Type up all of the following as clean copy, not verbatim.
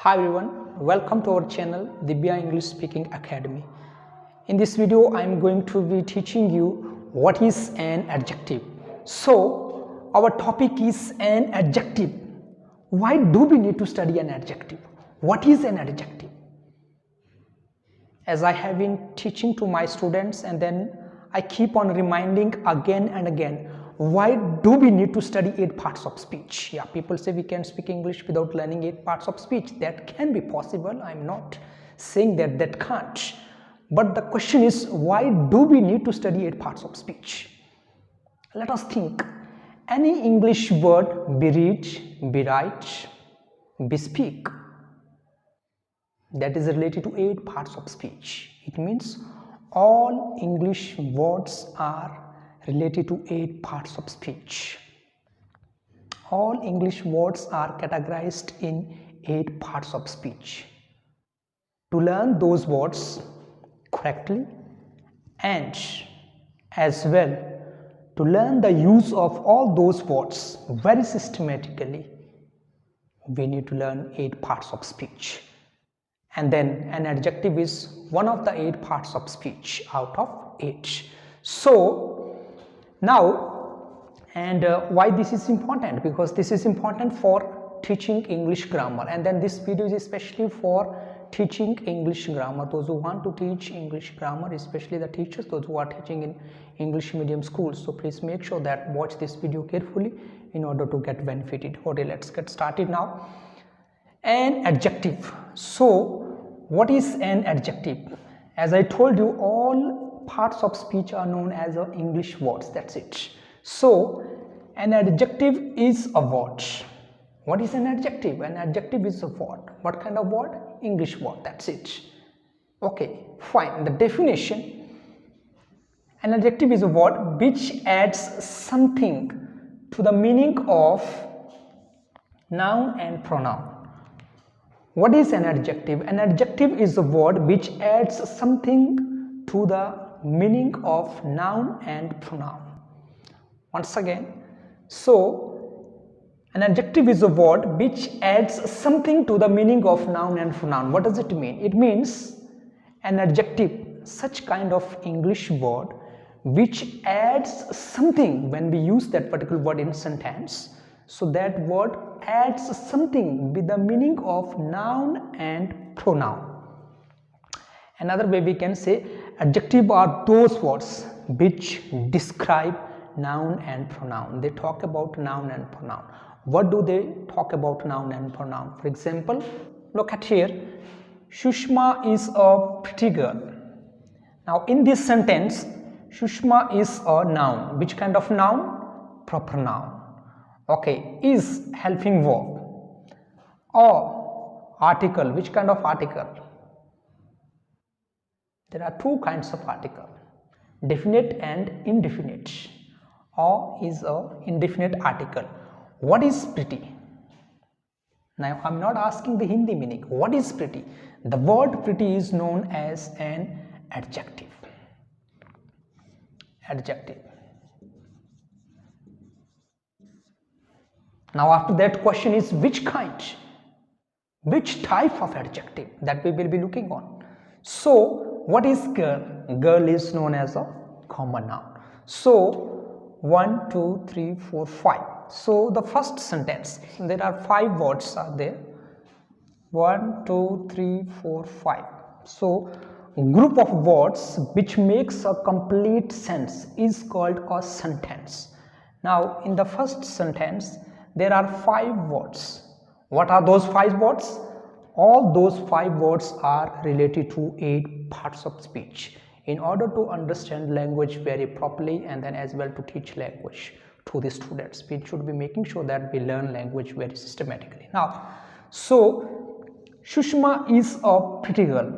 Hi everyone, welcome to our channel Divya English Speaking Academy. In this video I am going to be teaching you what is an adjective. So our topic is an adjective. Why do we need to study an adjective? What is an adjective? As I have been teaching to my students, and then I keep on reminding again and again, why do we need to study 8 parts of speech? Yeah, people say we can speak English without learning 8 parts of speech. That can be possible. I'm not saying that can't. But the question is, why do we need to study 8 parts of speech? Let us think. Any English word, be read, be write, be speak, that is related to 8 parts of speech. It means all English words are related to 8 parts of speech. All English words are categorized in 8 parts of speech. To learn those words correctly and as well to learn the use of all those words very systematically, we need to learn 8 parts of speech. And then an adjective is one of the 8 parts of speech out of 8. So now, and why this is important? Because this is important for teaching English grammar, and then this video is especially for teaching English grammar. Those who want to teach English grammar, especially the teachers, those who are teaching in English medium schools. So please make sure that watch this video carefully in order to get benefited. Okay, let's get started now. An adjective. So what is an adjective? As I told you, all parts of speech are known as English words. That's it. So an adjective is a word. What is an adjective? An adjective is a word. What kind of word? English word. That's it. Okay, fine. The definition: an adjective is a word which adds something to the meaning of noun and pronoun. What is an adjective? An adjective is a word which adds something to the meaning of noun and pronoun. Once again, so an adjective is a word which adds something to the meaning of noun and pronoun. What does it mean? It means an adjective, such kind of English word which adds something when we use that particular word in sentence. So that word adds something with the meaning of noun and pronoun. Another way we can say adjective are those words which describe noun and pronoun. They talk about noun and pronoun. What do they talk about noun and pronoun? For example, look at here. Shushma is a pretty girl. Now in this sentence, Shushma is a noun. Which kind of noun? Proper noun. Okay, is helping verb. Or article. Which kind of article? There are 2 kinds of article, definite and indefinite. Or is a indefinite article. What is pretty? Now I am not asking the Hindi meaning. What is pretty? The word pretty is known as an adjective. Adjective. Now after that, question is which kind? Which type of adjective? That we will be looking on. So what is girl? Girl is known as a common noun. So 1, 2, 3, 4, 5. So the first sentence, there are 5 words are there. 1, 2, 3, 4, 5. So group of words which makes a complete sense is called a sentence. Now in the first sentence there are 5 words. What are those 5 words? All those 5 words are related to 8 parts of speech. In order to understand language very properly and then as well to teach language to the students, we should be making sure that we learn language very systematically. Now, so Shushma is a pretty girl.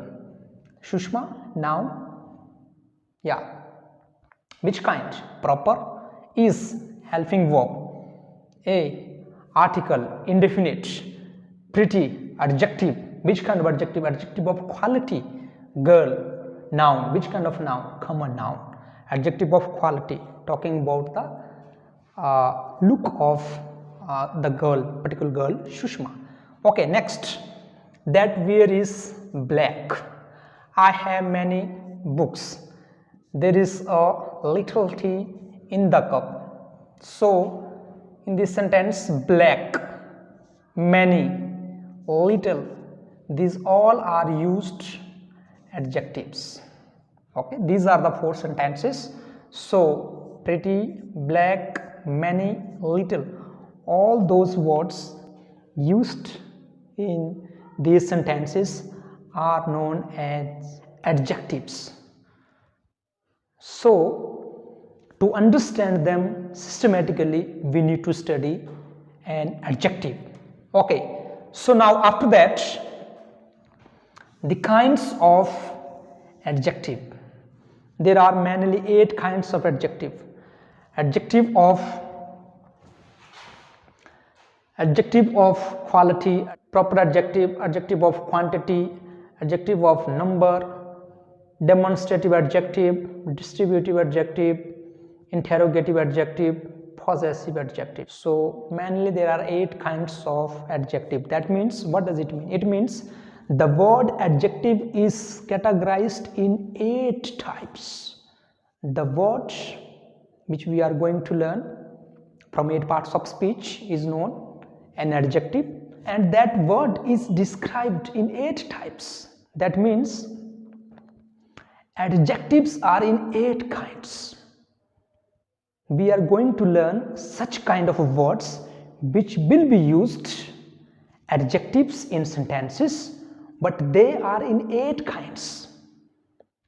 Shushma, noun. Yeah. Which kind? Proper. Is, helping verb. A, article, indefinite. Pretty, adjective. Which kind of adjective? Adjective of quality. Girl, noun. Which kind of noun? Common noun. Adjective of quality, talking about the look of the girl, particular girl, Shushma. Okay, next. That bear is black. I have many books. There is a little tea in the cup. So in this sentence, black, many, little, these all are used adjectives. Okay, these are the four sentences. So pretty, black, many, little, all those words used in these sentences are known as adjectives. So to understand them systematically, we need to study an adjective. Okay, so now after that, the kinds of adjective. There are mainly 8 kinds of adjective. Adjective of quality, proper adjective, adjective of quantity, adjective of number, demonstrative adjective, distributive adjective, interrogative adjective, possessive adjective. So mainly there are 8 kinds of adjective. That means, what does it mean? It means the word adjective is categorized in 8 types. The word which we are going to learn from 8 parts of speech is known an adjective, and that word is described in 8 types. That means adjectives are in 8 kinds. We are going to learn such kind of words which will be used adjectives in sentences, but they are in 8 kinds.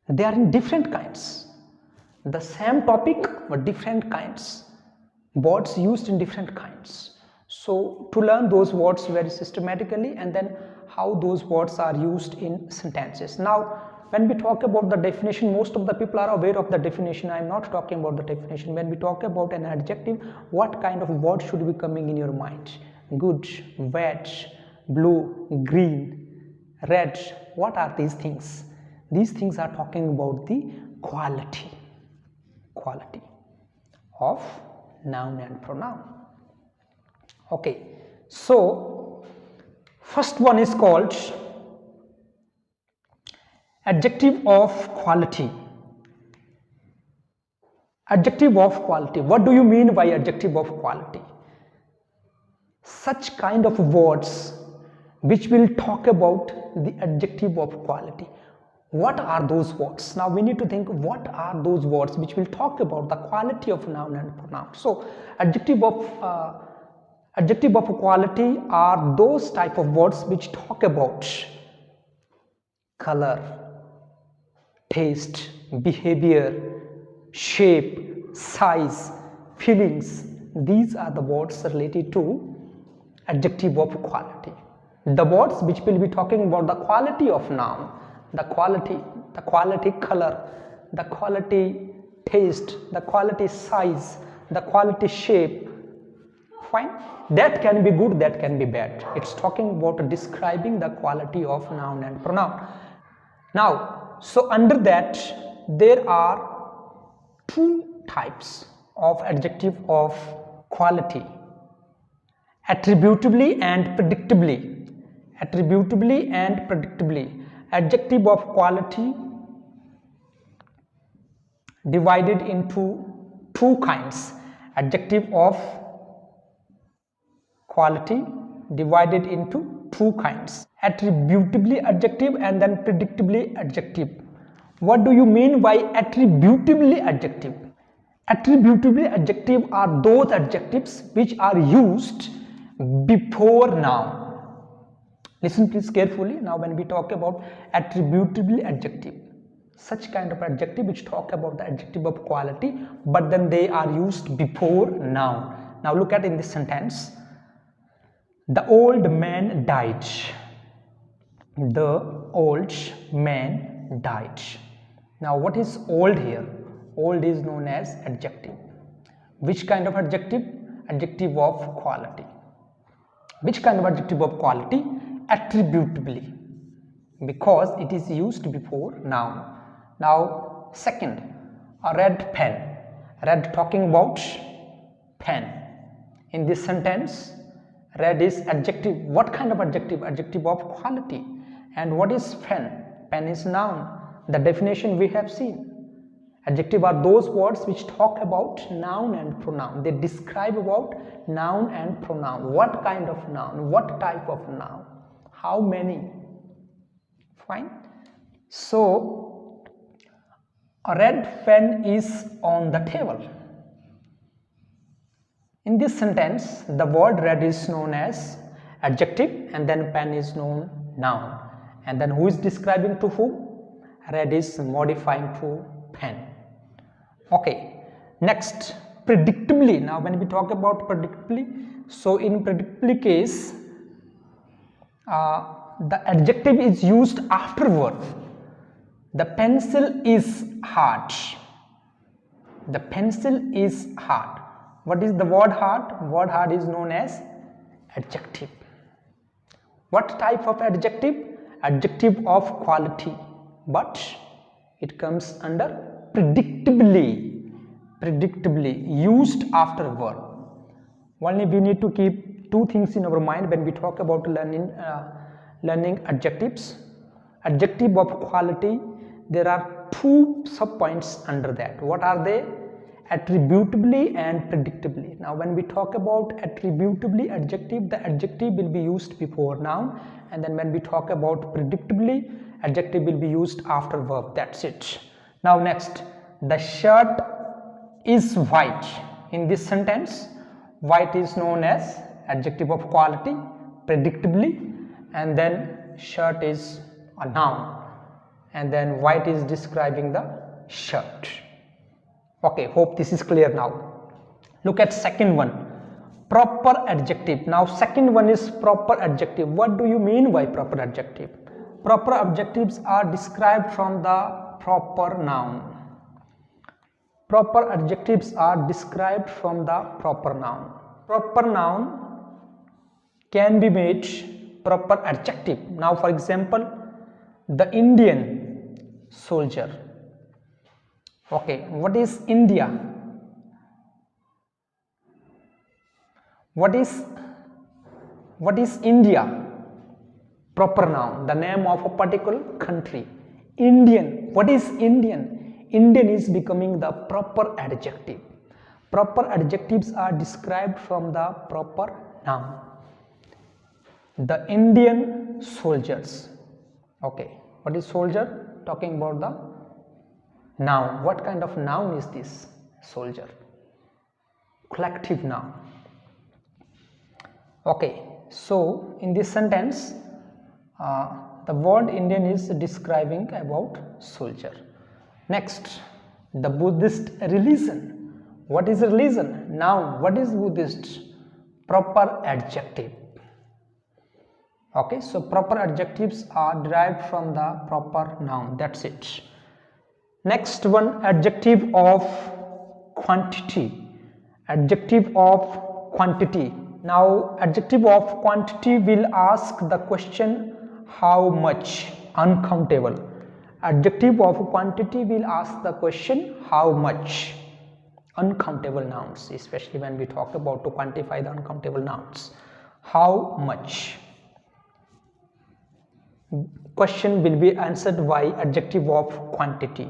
They are in different kinds. The same topic but different kinds. Words used in different kinds. So to learn those words very systematically, and then how those words are used in sentences. Now when we talk about the definition, most of the people are aware of the definition. I am not talking about the definition. When we talk about an adjective, what kind of word should be coming in your mind? Good, wet, blue, green, red. What are these things? These things are talking about the quality of noun and pronoun. Okay, so first one is called adjective of quality. Adjective of quality. What do you mean by adjective of quality? Such kind of words which will talk about the adjective of quality. What are those words? Now we need to think, what are those words which will talk about the quality of noun and pronoun. So adjective of quality are those type of words which talk about color, taste, behavior, shape, size, feelings. These are the words related to adjective of quality. The words which will be talking about the quality of noun, the quality color, the quality taste, the quality size, the quality shape. Fine, that can be good, that can be bad. It's talking about describing the quality of noun and pronoun. Now, so under that there are 2 types of adjective of quality: attributively and predictably. Attributively and predictably. Adjective of quality divided into 2 kinds. Adjective of quality divided into 2 kinds: attributively adjective and then predictably adjective. What do you mean by attributively adjective? Attributively adjective are those adjectives which are used before noun. Listen please carefully. Now when we talk about attributively adjective, such kind of adjective which talk about the adjective of quality, but then they are used before noun. Now look at in this sentence, the old man died. The old man died. Now what is old here? Old is known as adjective. Which kind of adjective? Adjective of quality. Which kind of adjective of quality? Attributively, because it is used before noun. Now second, a red pen. Red talking about pen. In this sentence, Red is adjective. What kind of adjective? Adjective of quality. And what is pen? Pen is noun. The definition we have seen. Adjective are those words which talk about noun and pronoun. They describe about noun and pronoun. What kind of noun? What type of noun? How many? Fine. So, a red pen is on the table. In this sentence, the word red is known as adjective and then pen is known noun. And then who is describing to whom? Red is modifying to pen. Okay, next, predictably. Now when we talk about predictably, so in predictably case, the adjective is used after verb. The pencil is hard. The pencil is hard. What is the word hard? Word hard is known as adjective. What type of adjective? Adjective of quality, but it comes under predictably used after verb. Only we need to keep two things in our mind when we talk about learning adjectives. Adjective of quality, there are two sub points under that. What are they? Attributably and predictably. Now when we talk about attributably adjective, the adjective will be used before noun, and then when we talk about predictably, adjective will be used after verb. That's it. Now next, the shirt is white. In this sentence, white is known as adjective of quality, predictably, and then shirt is a noun, and then white is describing the shirt. Okay, hope this is clear now. Look at second one, proper adjective. Now second one is proper adjective. What do you mean by proper adjective? Proper adjectives are described from the proper noun. Proper adjectives are described from the proper noun. Proper noun can be made proper adjective. Now for example, the Indian soldier. Okay, what is India? What is India? Proper noun, the name of a particular country. Indian, what is Indian? Indian is becoming the proper adjective. Proper adjectives are described from the proper noun. The Indian soldiers. Okay, what is soldier? Talking about the noun. What kind of noun is this? Soldier. Collective noun. Okay, so in this sentence, the word Indian is describing about soldier. Next, the Buddhist religion. What is religion? Noun. What is Buddhist? Proper adjective. Okay, so proper adjectives are derived from the proper noun. That's it. Next one, adjective of quantity. Adjective of quantity. Now adjective of quantity will ask the question how much, uncountable. Adjective of quantity will ask the question how much, uncountable nouns, especially when we talk about to quantify the uncountable nouns. How much? Question will be answered by adjective of quantity.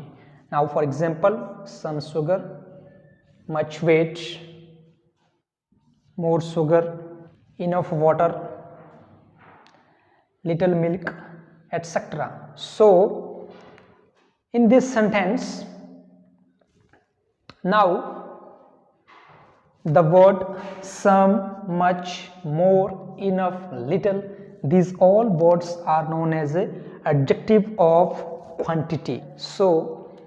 Now for example, some sugar, much weight, more sugar, enough water, little milk, etc. So in this sentence, now the word some, much, more, enough, little, these all words are known as a adjective of quantity. So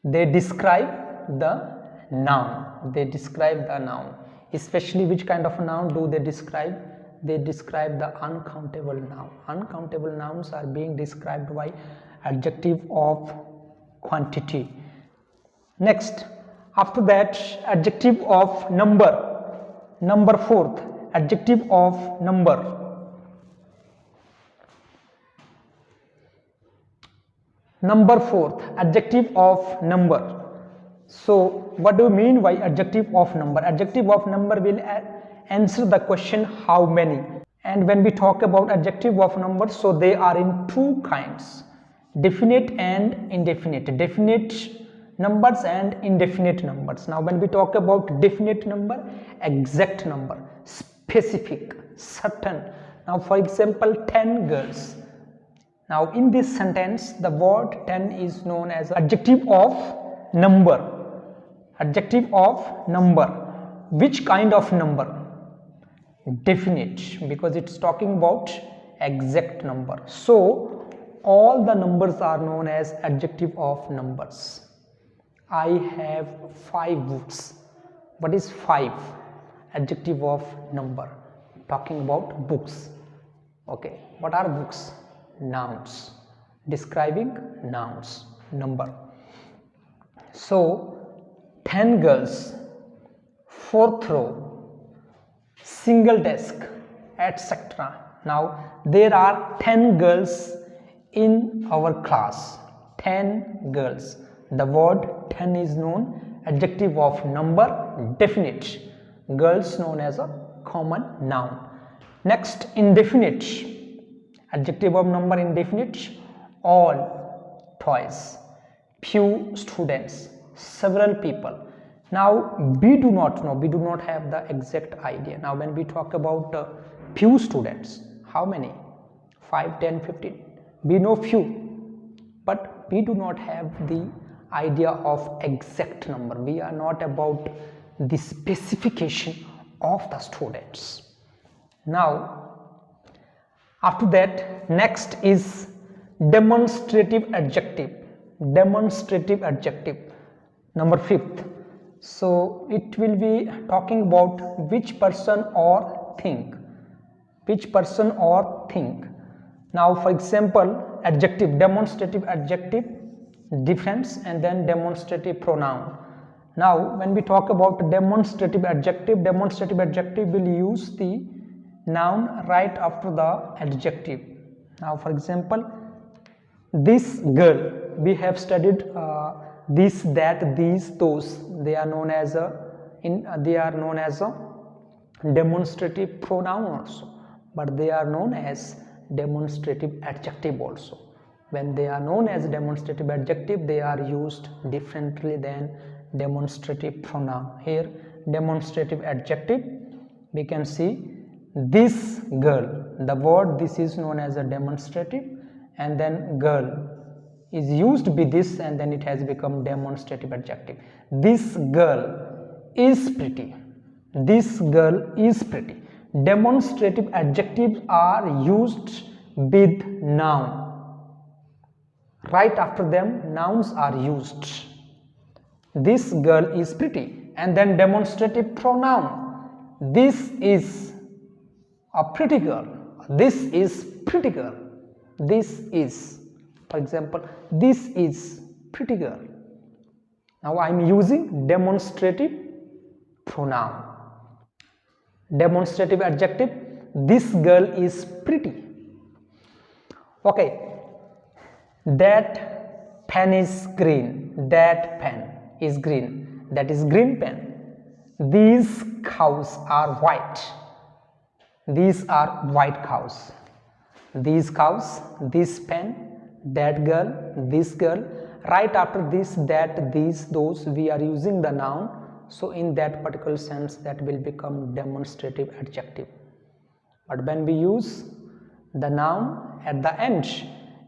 they describe the noun. They describe the noun. Especially which kind of noun do they describe? They describe the uncountable noun. Uncountable nouns are being described by adjective of quantity. Next, after that, adjective of number. Number fourth, adjective of number. Number fourth, adjective of number. So what do you mean by adjective of number? Adjective of number will answer the question how many. And when we talk about adjective of numbers, so they are in two kinds, definite and indefinite, definite numbers and indefinite numbers. Now when we talk about definite number, exact number, specific, certain. Now for example, 10 girls. Now in this sentence the word 10 is known as adjective of number. Adjective of number. Which kind of number? Definite, because it's talking about exact number. So all the numbers are known as adjective of numbers. I have 5 books. What is 5? Adjective of number, talking about books. Okay, what are books? Nouns, describing nouns, number. So 10 girls, 4th row, single desk, etc. Now there are 10 girls in our class. 10 girls. The word 10 is known adjective of number, definite. Girls known as a common noun. Next, indefinite. Adjective of number, indefinite. All toys, few students, several people. Now we do not know, we do not have the exact idea. Now when we talk about few students, how many? 5, 10, 15. We know few, but we do not have the idea of exact number. We are not about the specification of the students. Now after that, next is demonstrative adjective. Demonstrative adjective, number 5th. So it will be talking about which person or thing. Which person or thing. Now for example, adjective, demonstrative adjective, difference, and then demonstrative pronoun. Now when we talk about demonstrative adjective will use the noun right after the adjective. Now for example, this girl, we have studied this, that, these, those. They are known as a demonstrative pronoun also, but they are known as demonstrative adjective also. When they are known as demonstrative adjective, they are used differently than demonstrative pronoun. Here demonstrative adjective, we can see this girl, the word this is known as a demonstrative, and then girl is used with this, and then it has become demonstrative adjective. This girl is pretty. This girl is pretty. Demonstrative adjectives are used with noun. Right after them, nouns are used. This girl is pretty, and then demonstrative pronoun. This is a pretty girl. This is pretty girl. This is, for example, this is pretty girl. Now I am using demonstrative pronoun. Demonstrative adjective, this girl is pretty. Okay, that pen is green. That pen is green. That is green pen. These cows are white. These are white cows. These cows, this pen, that girl, this girl. Right after this, that, these, those, we are using the noun. So in that particular sense, that will become demonstrative adjective. But when we use the noun at the end,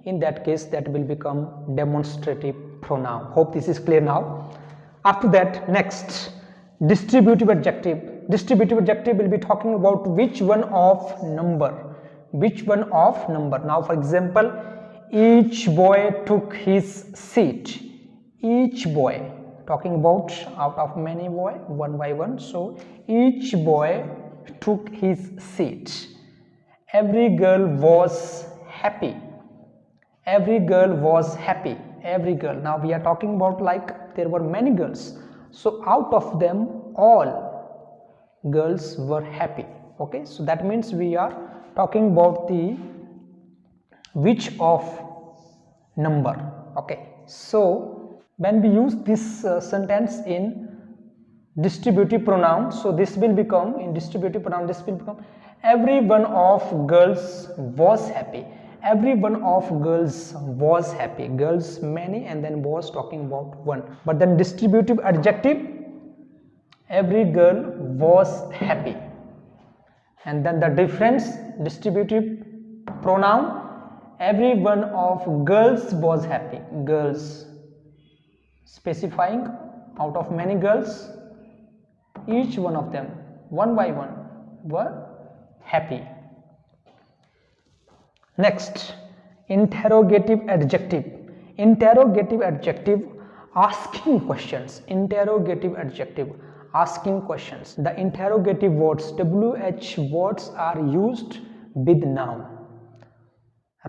in that case, that will become demonstrative pronoun. Hope this is clear now. After that, next, distributive adjective. Distributive adjective will be talking about which one of number. Which one of number. Now for example, each boy took his seat. Each boy, talking about out of many boy, one by one. So each boy took his seat. Every girl was happy. Every girl was happy. Every girl. Now we are talking about like there were many girls. So out of them all girls were happy. Okay, so that means we are talking about the which of number. Okay, so when we use this sentence in distributive pronoun, so this will become, in distributive pronoun this will become, every one of girls was happy. Every one of girls was happy. Girls many, and then was talking about one. But then distributive adjective, every girl was happy. And then the difference, distributive pronoun, every one of girls was happy. Girls, specifying out of many girls, each one of them one by one were happy. Next, interrogative adjective. Interrogative adjective, asking questions. Interrogative adjective, asking questions. The interrogative words, WH words, are used with noun.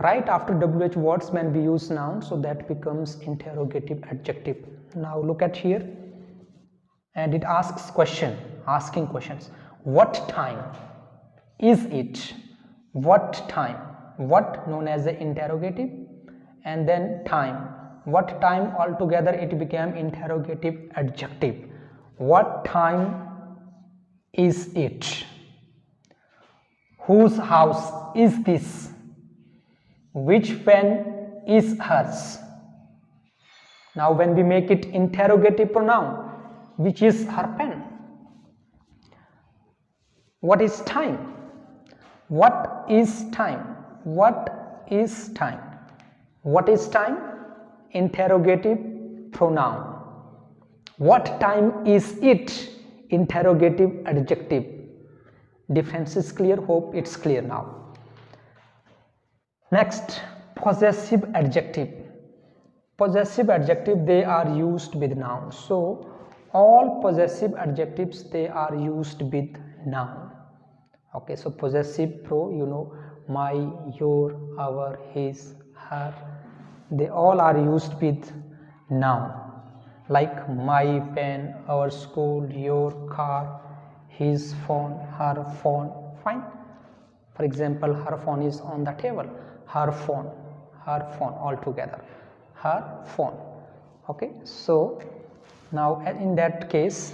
Right after WH words when we use noun, so that becomes interrogative adjective. Now look at here, and it asks question, asking questions. What time is it? What time? What, known as the interrogative, and then time. What time, altogether it became interrogative adjective. What time is it? Whose house is this? Which pen is hers? Now when we make it interrogative pronoun, which is her pen? What is time? What is time? What is time? What is time? Interrogative pronoun. What time is it? Interrogative adjective. Difference is clear? Hope it's clear now. Next, possessive adjective. Possessive adjective, they are used with noun. So all possessive adjectives, they are used with noun. Okay, so possessive pro, you know, my, your, our, his, her, they all are used with noun. Like my pen, our school, your car, his phone, her phone. Fine. For example, her phone is on the table. Her phone all together. Her phone. Okay, so now in that case,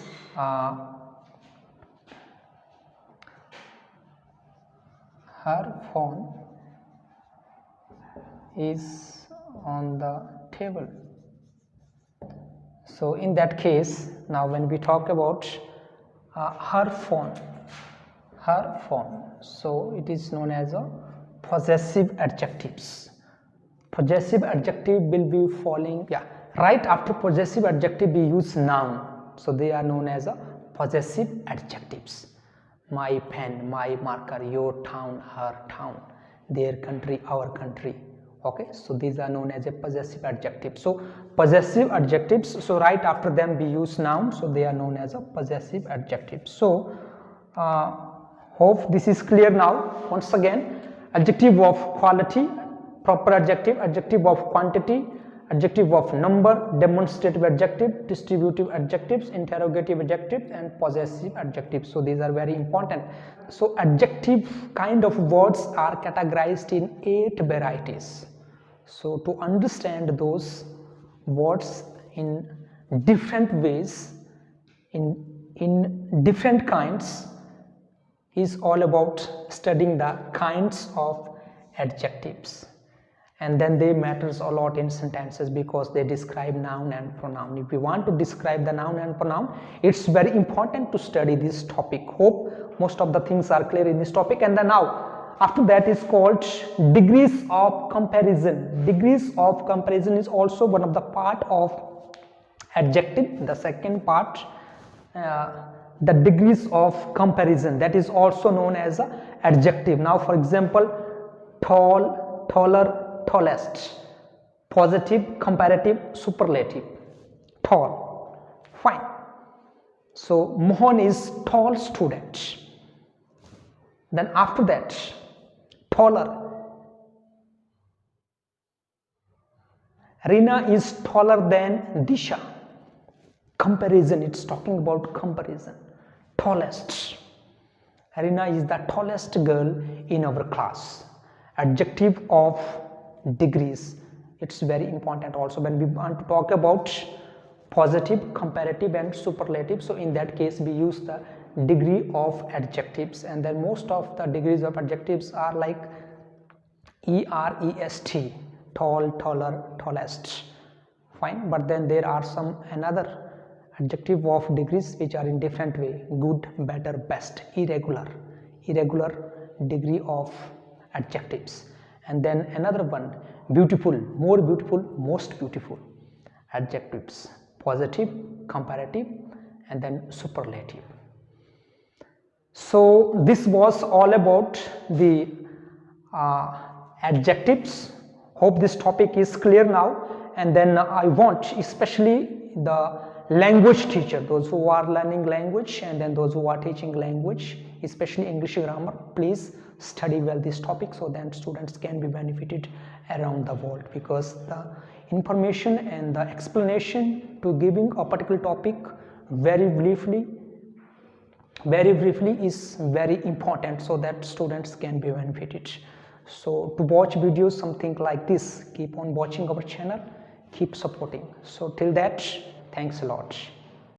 her phone is on the table. So in that case, now when we talk about her phone, so it is known as a possessive adjectives. Possessive adjective will be following, right after possessive adjective we use noun, so they are known as a possessive adjectives. My pen, my marker, your town, her town, their country, our country. Okay, so these are known as a possessive adjective. So possessive adjectives, so right after them we use noun, so they are known as a possessive adjective. So hope this is clear now. Once again, adjective of quality, proper adjective, adjective of quantity, adjective of number, demonstrative adjective, distributive adjectives, interrogative adjectives, and possessive adjectives. So these are very important. So adjective kind of words are categorized in 8 varieties. So to understand those words in different ways, in different kinds, is all about studying the kinds of adjectives. And then they matters a lot in sentences because they describe noun and pronoun. If you want to describe the noun and pronoun, it's very important to study this topic. Hope most of the things are clear in this topic. And then now after that is called degrees of comparison. Degrees of comparison is also one of the part of adjective. The second part, the degrees of comparison, that is also known as a adjective. Now for example, tall, taller, tallest, positive, comparative, superlative. Tall, fine. So Mohan is tall student. Then after that, taller. Rina is taller than Disha. Comparison, it's talking about comparison. Tallest. Rina is the tallest girl in our class. Adjective of degrees, it's very important also when we want to talk about positive, comparative and superlative. So in that case we use the degree of adjectives, and then most of the degrees of adjectives are like EREST, tall, taller, tallest, fine. But then there are some another adjective of degrees which are in different way: good, better, best, irregular, irregular degree of adjectives. And then another one, beautiful, more beautiful, most beautiful adjectives: positive, comparative and then superlative. So this was all about the adjectives. Hope this topic is clear now. And then I want especially the language teacher, those who are learning language and then those who are teaching language, especially English grammar, please study well this topic so that students can be benefited around the world, because the information and the explanation to giving a particular topic very briefly is very important so that students can be benefited. So to watch videos something like this, keep on watching our channel, keep supporting. So till that, thanks a lot.